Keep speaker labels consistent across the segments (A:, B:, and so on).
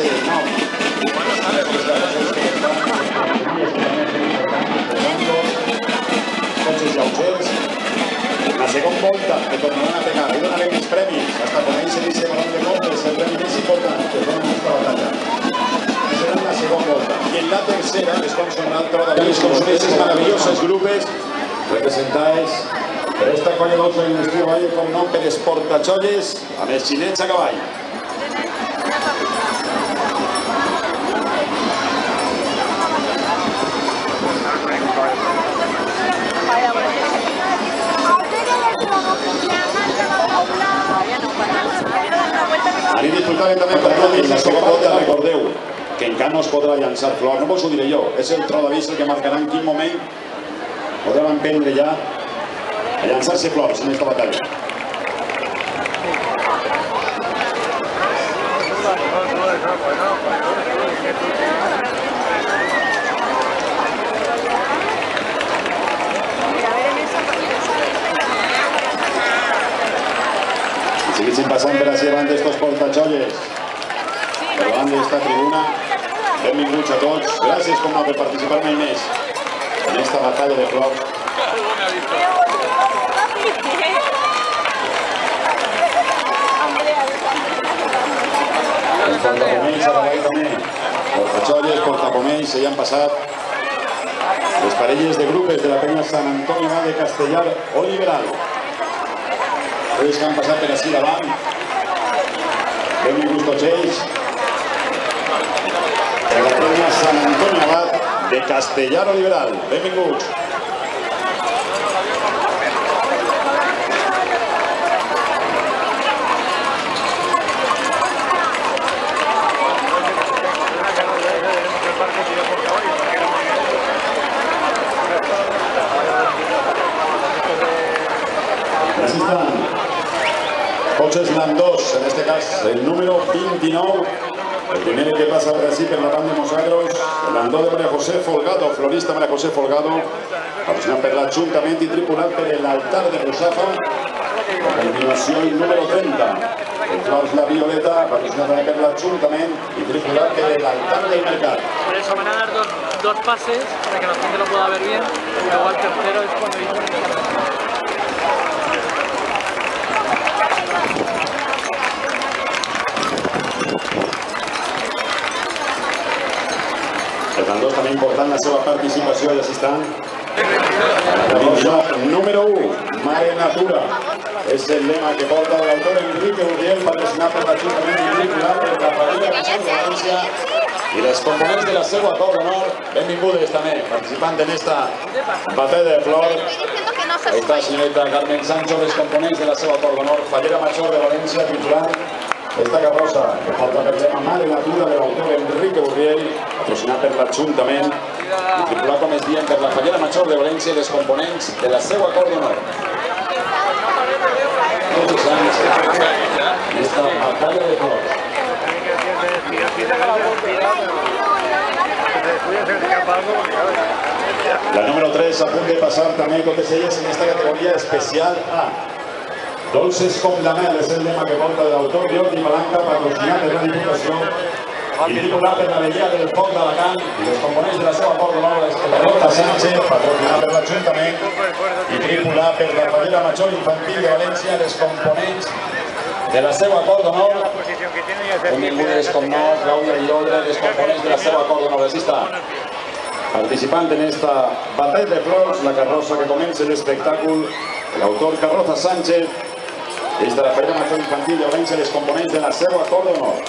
A: conèixer el nom. Cotxes lleugers. La segona volta que tornaran a pegar. Li donarem els premis. Hasta conèixer i segon de comptes. El premi més important que donen aquesta batalla. Serà en la segona volta. I en la tercera les consonaran les consonantes maravilloses grupos representades per esta colla d'Olso i Indústria Valle com nom per Esportacholles amb els xinets a cavall. Anem disfrutant també per tot i la segona volta. Recordeu que encara no es podrà llançar flor, no vos ho diré jo, és el tro d'avís el que marcarà en quin moment podrem emprendre ja a llançar-se flors en aquesta batalla. Segueixen passant per així davant d'estos portacholles, per davant d'esta tribuna. Benvinguts a tots. Gràcies, com no, per participar mai més en esta batalla de flors. Els portapomells a cavall també. Portacholles, portapomells, s'hi han passat. Les parelles de grupos de la penya Sant Antoni de Castellar o Liberal. Ells que han passat per així davant. Benvinguts tots ells. De la penya Sant Antoni Abat de Castellar o Liberal. Benvinguts. Cotxes Landós, en este cas el número 29, el primer que passa per així per la banda de Mosagros, el Landó de María José Folgado, florista María José Folgado, patrocinat per l'Ajuntament i tripulat per l'altar de Rusafa. A continuació el número 30, el Flors La Violeta, patrocinat per l'Ajuntament i tripulat per l'altar del Mercat.
B: Por eso van a dar dos pases para que la gente lo pueda ver bien, y luego al tercero es cuando dicen.
A: Els Landós també important la seva participació i assistant. Número 1, Mare Natura. És el lema que porta l'autor Enrique Uriel, patrocinat per l'Ajuntament i tripulat per la família de València i les components de la seva cor d'honor. Benvingudes també, participant en esta batalla de flor. Ahí está la señorita Carmen Sancho, les components de la seva cor d'honor. Fallera Major de València, titular. Esta carrossa que porta per lema Mare Natura de l'autor Enrique Uriel, patrocinat per l'Ajuntament i tripulat, com es diem, per la Fallera Major de València i les components de la seva cor d'honor. Tots els anys en esta batalla de flors. La número 3 a punt de passar també totes elles en esta categoria especial A. Dolces com la mel és el lema que porta l'autor Jordi Palanca, patrocinat per la Diputació i tripulat per la vegueria del Foc d'Alacant i els components de la seva cor d'honor, Carlota Sánchez, patrocinat per l'Ajuntament i tripulat per la Fallera Major Infantil de València, els components de la seva cor d'honor. Benvingudes, com no, Clàudia Villodre, els components de la seva cor d'honor. Així està. Participant en esta batalla de flors, la carrossa que comença l'espectacle, l'autor Carlota Sánchez, des de la Fallera Major Infantil de València, els components de la seva cor d'honor.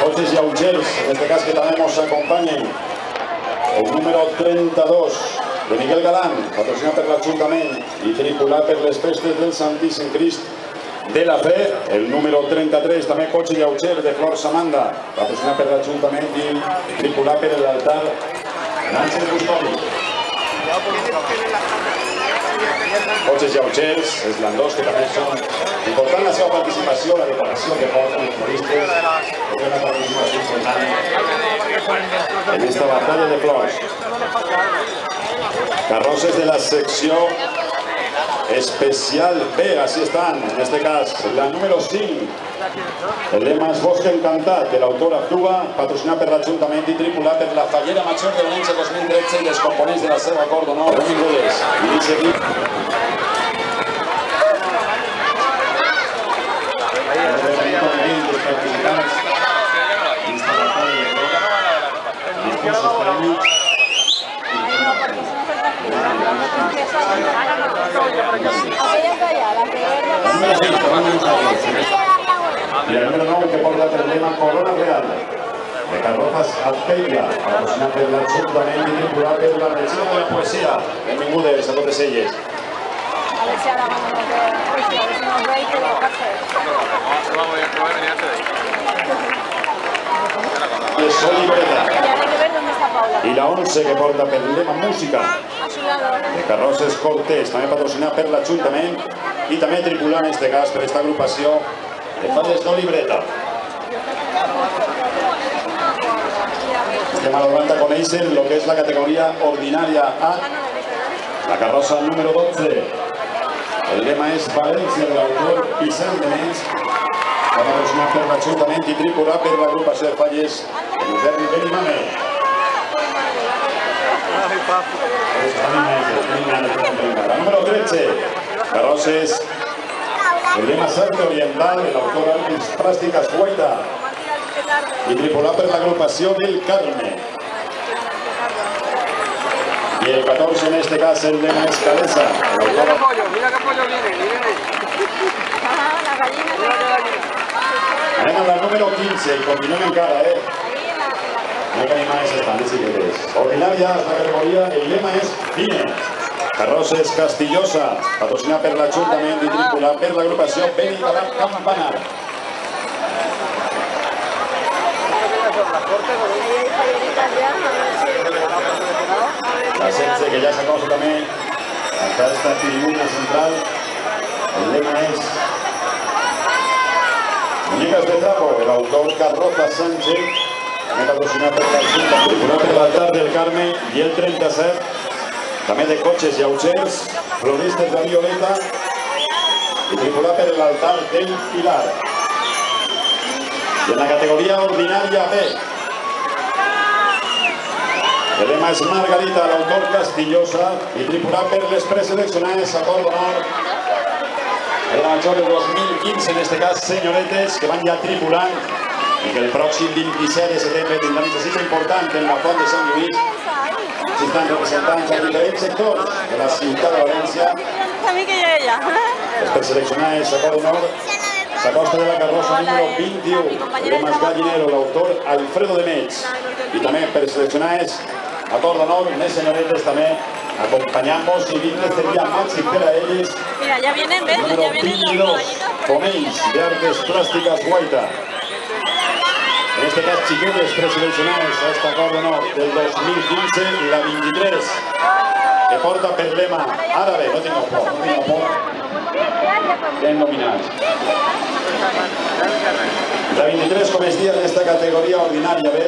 A: Cotxes lleugers, en este cas que també ens acompanyen, el número 32 de Miguel Galán, patrocinat per l'Ajuntament i tripulat per les festes del Santíssim Crist de la Fe, el número 33, també cotxe lleuger de Flor Samanda, patrocinat per l'Ajuntament i tripulat per l'altar d'Àngel Custodi. Cotxes lleugers, els Landós, que també són important la seva participació, la reparació que porten els floristes, és una participació important en aquesta batalla de flors. Carrosses de la secció especial B, así están, en este caso, la número 5. El lema és Bosc Encantat, de l'autor actua, patrocinat per l'Ajuntament i tripulat per la Fallera Major de València 2013 i els components de la seva acord d'honor. Benvingudes. Inici aquí. Y el número 9 que porta el lema Corona Real de Carrozas Azpeitia, patrocinat per l'Ajuntament i tripulat per la Regina de la Poesia. Benvingudes a totes elles.
C: A ver si ahora cuando nos ve, a ver si nos veis que lo hace.
A: Y es Olivereta.
C: Y ahora hay que ver dónde está Paula.
A: Y la 11 que porta per lema Música
C: A su lado.
A: de Carrosses Cortés, també patrocinat per l'Ajuntament i també tripulant en este cas per esta agrupació de Falles d'Olivereta. Estem a la banda coneixen lo que és la categoria ordinària A, la carrossa número 12. El lema és València de l'autor Vicent de Nens, patrocinat per l'Ajuntament i tripulat per l'agrupació de Falles de l'Userri Benimame. La número 13, carrosses, el lema Sarte Oriental, el autor Alvis Plásticas Guaita y tripulat per l'agrupació del Carme. Y el 14 en este caso el lema es Calesa.
B: Mira qué pollo viene, miren ahí.
C: Ah, la gallina.
A: Anem a la número 15 y continuem encara, No hay que animar ese stand, si quieres. Ordinaria, la categoría, el lema es Cine. Carrosses Castillosa, patrocinat per l'Ajuntament i tripulat per l'agrupació Benitalat Campanar. La 16 que ya sacamos también acá esta tribuna central. El lema es Muñecas de Trapo, el autor Carroza Sánchez, també patrocinat per l'Ajuntament, tripulat per l'altar del Carme i el 37, també de cotxes lleugers, floristes de Violeta i tripulat per l'altar del Pilar. I en la categoria ordinària B, el lema és Margarita, l'autor Castillosa, i tripulat per les preseleccionades a acord d'honor de la major de 2015, en este cas, senyoretes, que van ja tripulant i que el pròxim 27 de setembre tindran una cita important en la Font de Sant Lluís. S'estan representants a diferents sectors de la ciutat de València.
C: También que yo ella.
A: Les preseleccionades a acord d'honor s'acosta de la carrossa número 21, lemas Gallinero, l'autor Alfredo de Metz, i també preseleccionades a acord d'honor, més senyoretes també, acompañamos y bien sería Maxi para ellos.
C: Mira, ya vienen, ¿ves? Ya vienen los caballitos.
A: Coméis de Artes Plásticas Guaita. En este caso, chiquillos preseleccionados a esta acord d'honor del 2015 y la 23, que porta per lema árabe, no tengo por, bien nominal. La 23 com es dia en esta categoría ordinaria B,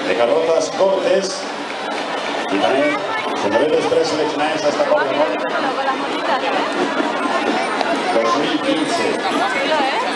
A: de Carrozas Cortes, y también senyoretes preseleccionades a esta acord d'honor 2015.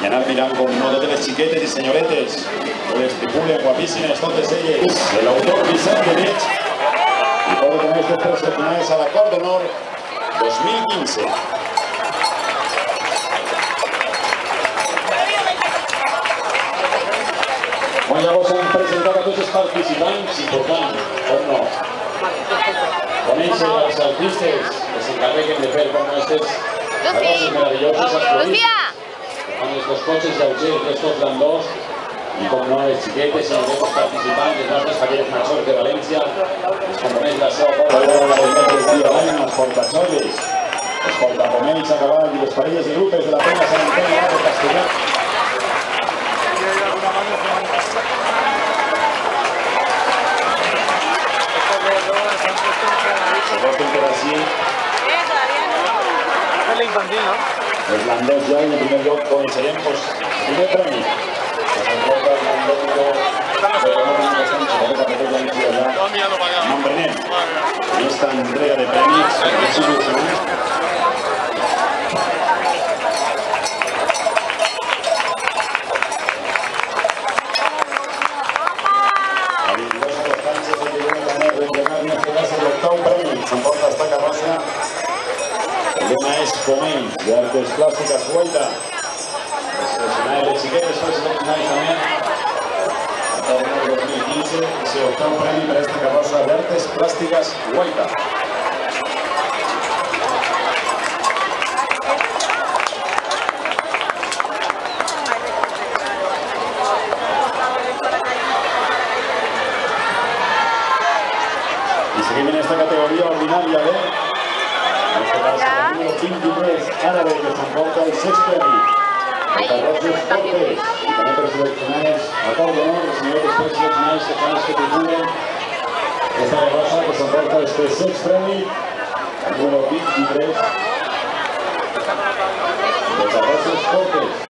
A: Y anar mirant com no totes les xiquetes i senyoretes que les tripulen guapíssimes totes elles, de l'autor Vicent de Nens, i poden tenir aquestes preseleccionades a l'acord d'honor 2015. Bon, llavors hem presentat a tots els participants, important, com no. Conèixer els artistes que s'encarreguen de fer com aquestes Carrozas maravillosos a Florida.
D: Lucía!
E: Amb els cotxes lleugers, estos grandors, i com no, els xiquetes i els altres participants, les nostres famílies majors de València, es comprometen la seva porta.
A: Els portaxoles, els portapomells a cavall i les parelles de grupes de la Penya Sant Antoni de Castellà. Segons que així,
B: Es la infantil, ¿no?
A: els landós ja en el primer lloc coneixerem el primer premi. La s'envolta el landòtico Manprenem. En esta entrega de premios institucionales. S'emporta esta carrossa. El lema és Comell, de Artes Plàstiques Guaita. Els seleccionaris de xiquetes són seleccionaris també. El torneo 2015 se optó un premi per esta carrossa de Artes Plàstiques Guaita. Y seguimos en esta categoría ordinaria de, en este caso, el número 23, árabe, que se emporta el sexto premi. El carrozos Cortes, y también los seleccionados a cargo, ¿no? Los señores seleccionados que titulen esta carroza que se emporta este sexto premi, el número 23, el carrozos Cortes.